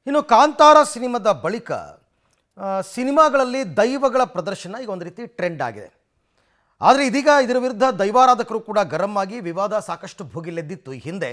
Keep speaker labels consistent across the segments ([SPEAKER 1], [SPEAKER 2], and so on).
[SPEAKER 1] ಇನ್ನು ಕಾಂತಾರ ಸಿನಿಮಾದ ಬಳಿಕ ಸಿನಿಮಾಗಳಲ್ಲಿ ದೈವಗಳ ಪ್ರದರ್ಶನ ಈಗ ಒಂದು ರೀತಿ ಟ್ರೆಂಡ್ ಆಗಿದೆ. ಆದರೆ ಇದೀಗ ಇದರ ವಿರುದ್ಧ ದೈವಾರಾಧಕರು ಕೂಡ ಗರಂ ಆಗಿ ವಿವಾದ ಸಾಕಷ್ಟು ಭುಗಿಲೆದ್ದಿತ್ತು ಈ ಹಿಂದೆ.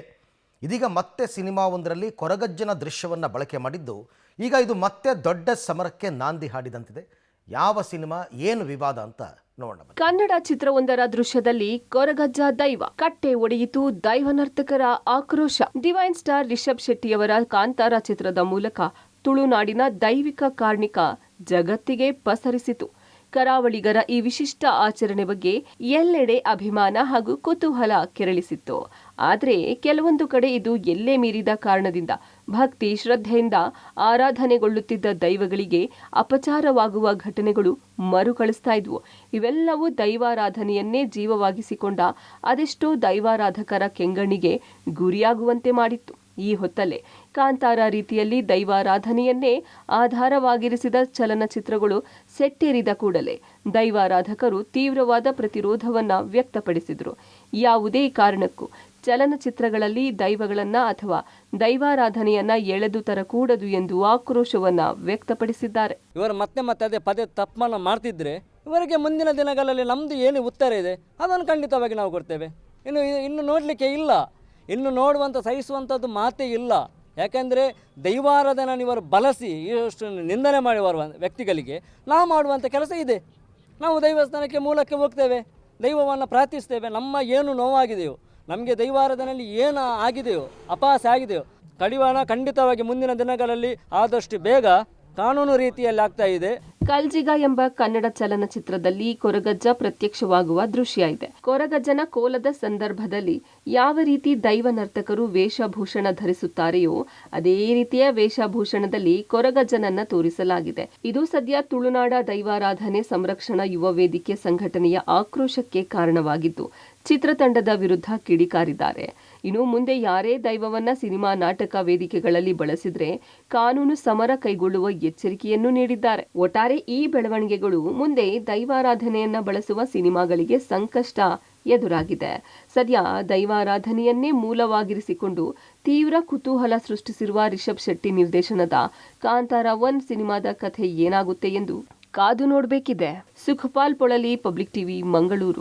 [SPEAKER 1] ಇದೀಗ ಮತ್ತೆ ಸಿನಿಮಾ ಒಂದರಲ್ಲಿ ಕೊರಗಜ್ಜನ ದೃಶ್ಯವನ್ನು ಬಳಕೆ ಮಾಡಿದ್ದು ಈಗ ಇದು ಮತ್ತೆ ದೊಡ್ಡ ಸಮರಕ್ಕೆ ನಾಂದಿ ಹಾಡಿದಂತಿದೆ. ಯಾವ ಸಿನಿಮಾ, ಏನು ವಿವಾದ ಅಂತ ನೋಡೋಣ.
[SPEAKER 2] ಕನ್ನಡ ಚಿತ್ರವೊಂದರ ದೃಶ್ಯದಲ್ಲಿ ಕೊರಗಜ್ಜ ದೈವ ಕಟ್ಟೆ ಒಡೆಯಿತು, ದೈವನರ್ತಕರ ಆಕ್ರೋಶ. ಡಿವೈನ್ ಸ್ಟಾರ್ ರಿಷಬ್ ಶೆಟ್ಟಿಯವರ ಕಾಂತಾರ ಚಿತ್ರದ ಮೂಲಕ ತುಳುನಾಡಿನ ದೈವಿಕ ಕಾರ್ಣಿಕ ಜಗತ್ತಿಗೆ ಪಸರಿಸಿತು. ಕರಾವಳಿಗರ ಈ ವಿಶಿಷ್ಟ ಆಚರಣೆ ಬಗ್ಗೆ ಎಲ್ಲೆಡೆ ಅಭಿಮಾನ ಹಾಗೂ ಕುತೂಹಲ ಕೆರಳಿಸಿತ್ತು. ಆದರೆ ಕೆಲವೊಂದು ಕಡೆ ಇದು ಎಲ್ಲೇ ಮೀರಿದ ಕಾರಣದಿಂದ ಭಕ್ತಿ ಶ್ರದ್ಧೆಯಿಂದ ಆರಾಧನೆಗೊಳ್ಳುತ್ತಿದ್ದ ದೈವಗಳಿಗೆ ಅಪಚಾರವಾಗುವ ಘಟನೆಗಳು ಮರುಕಳಿಸ್ತಾ ಇದ್ವು. ಇವೆಲ್ಲವೂ ದೈವಾರಾಧನೆಯನ್ನೇ ಜೀವವಾಗಿಸಿಕೊಂಡ ಅದೆಷ್ಟೋ ದೈವಾರಾಧಕರ ಕೆಂಗಣ್ಣಿಗೆ ಗುರಿಯಾಗುವಂತೆ ಮಾಡಿತ್ತು. ಈ ಹೊತ್ತಲ್ಲೇ ಕಾಂತಾರ ರೀತಿಯಲ್ಲಿ ದೈವಾರಾಧನೆಯನ್ನೇ ಆಧಾರವಾಗಿರಿಸಿದ ಚಲನಚಿತ್ರಗಳು ಸೆಟ್ಟೇರಿದ ಕೂಡಲೇ ದೈವಾರಾಧಕರು ತೀವ್ರವಾದ ಪ್ರತಿರೋಧವನ್ನ ವ್ಯಕ್ತಪಡಿಸಿದರು. ಯಾವುದೇ ಕಾರಣಕ್ಕೂ ಚಲನಚಿತ್ರಗಳಲ್ಲಿ ದೈವಗಳನ್ನ ಅಥವಾ ದೈವಾರಾಧನೆಯನ್ನ ಎಳೆದು ತರಕೂಡದು ಎಂದು ಆಕ್ರೋಶವನ್ನ ವ್ಯಕ್ತಪಡಿಸಿದ್ದಾರೆ.
[SPEAKER 3] ಇವರು ಮತ್ತೆ ಅದೇ ಪದೇ ತಪ್ಪನ್ನು ಮಾಡ್ತಿದ್ರೆ ಇವರಿಗೆ ಮುಂದಿನ ದಿನಗಳಲ್ಲಿ ನಮ್ಮದು ಏನು ಉತ್ತರ ಇದೆ ಅದನ್ನು ಖಂಡಿತವಾಗಿ ನಾವು ಕೊಡ್ತೇವೆ. ಇನ್ನು ನೋಡಲಿಕ್ಕೆ ಇಲ್ಲ, ಇನ್ನು ನೋಡುವಂಥ ಸಹಿಸುವಂಥದ್ದು ಮಾತೇ ಇಲ್ಲ. ಯಾಕೆಂದರೆ ದೈವಾರಾಧನೆ ಇವರು ಬಳಸಿ ಇಷ್ಟು ನಿಂದನೆ ಮಾಡಿ ಬರುವ ವ್ಯಕ್ತಿಗಳಿಗೆ ನಾವು ಮಾಡುವಂಥ ಕೆಲಸ ಇದೆ. ನಾವು ದೈವಸ್ಥಾನಕ್ಕೆ ಮೂಲಕ್ಕೆ ಹೋಗ್ತೇವೆ, ದೈವವನ್ನು ಪ್ರಾರ್ಥಿಸ್ತೇವೆ. ನಮ್ಮ ಏನು ನೋವಾಗಿದೆಯೋ, ನಮಗೆ ದೈವಾರಾಧನೆಯಲ್ಲಿ ಏನು ಆಗಿದೆಯೋ, ಅಪಹಾಸ್ಯ ಆಗಿದೆಯೋ, ಕಡಿವಾಣ ಖಂಡಿತವಾಗಿ ಮುಂದಿನ ದಿನಗಳಲ್ಲಿ ಆದಷ್ಟು ಬೇಗ ಕಾನೂನು ರೀತಿಯಲ್ಲಿ ಆಗ್ತಾ ಇದೆ.
[SPEAKER 2] ಕಲ್ಜಿಗ ಎಂಬ ಕನ್ನಡ ಚಲನಚಿತ್ರದಲ್ಲಿ ಕೊರಗಜ್ಜ ಪ್ರತ್ಯಕ್ಷವಾಗುವ ದೃಶ್ಯ ಇದೆ. ಕೊರಗಜ್ಜನ ಕೋಲದ ಸಂದರ್ಭದಲ್ಲಿ ಯಾವ ರೀತಿ ದೈವ ನರ್ತಕರು ವೇಷಭೂಷಣ ಧರಿಸುತ್ತಾರೆಯೋ ಅದೇ ರೀತಿಯ ವೇಷಭೂಷಣದಲ್ಲಿ ಕೊರಗಜ್ಜನನ್ನ ತೋರಿಸಲಾಗಿದೆ. ಇದು ಸದ್ಯ ತುಳುನಾಡ ದೈವಾರಾಧನೆ ಸಂರಕ್ಷಣಾ ಯುವ ವೇದಿಕೆ ಸಂಘಟನೆಯ ಆಕ್ರೋಶಕ್ಕೆ ಕಾರಣವಾಗಿದ್ದು ಚಿತ್ರತಂಡದ ವಿರುದ್ಧ ಕಿಡಿಕಾರಿದ್ದಾರೆ. ಇನ್ನು ಮುಂದೆ ಯಾರೇ ದೈವವನ್ನ ಸಿನಿಮಾ ನಾಟಕ ವೇದಿಕೆಗಳಲ್ಲಿ ಬಳಸಿದ್ರೆ ಕಾನೂನು ಸಮರ ಕೈಗೊಳ್ಳುವ ಎಚ್ಚರಿಕೆಯನ್ನು ನೀಡಿದ್ದಾರೆ. ಒಟ್ಟಾರೆ ಈ ಬೆಳವಣಿಗೆಗಳು ಮುಂದೆ ದೈವಾರಾಧನೆಯನ್ನ ಬಳಸುವ ಸಿನಿಮಾಗಳಿಗೆ ಸಂಕಷ್ಟ ಎದುರಾಗಿದೆ. ಸದ್ಯ ದೈವಾರಾಧನೆಯನ್ನೇ ಮೂಲವಾಗಿರಿಸಿಕೊಂಡು ತೀವ್ರ ಕುತೂಹಲ ಸೃಷ್ಟಿಸಿರುವ ರಿಷಬ್ ಶೆಟ್ಟಿ ನಿರ್ದೇಶನದ ಕಾಂತಾರ 1 ಸಿನಿಮಾದ ಕಥೆ ಏನಾಗುತ್ತೆ ಎಂದು ಕಾದು ನೋಡಬೇಕಿದೆ. Sukhpal Polali, public TV, Mangaluru.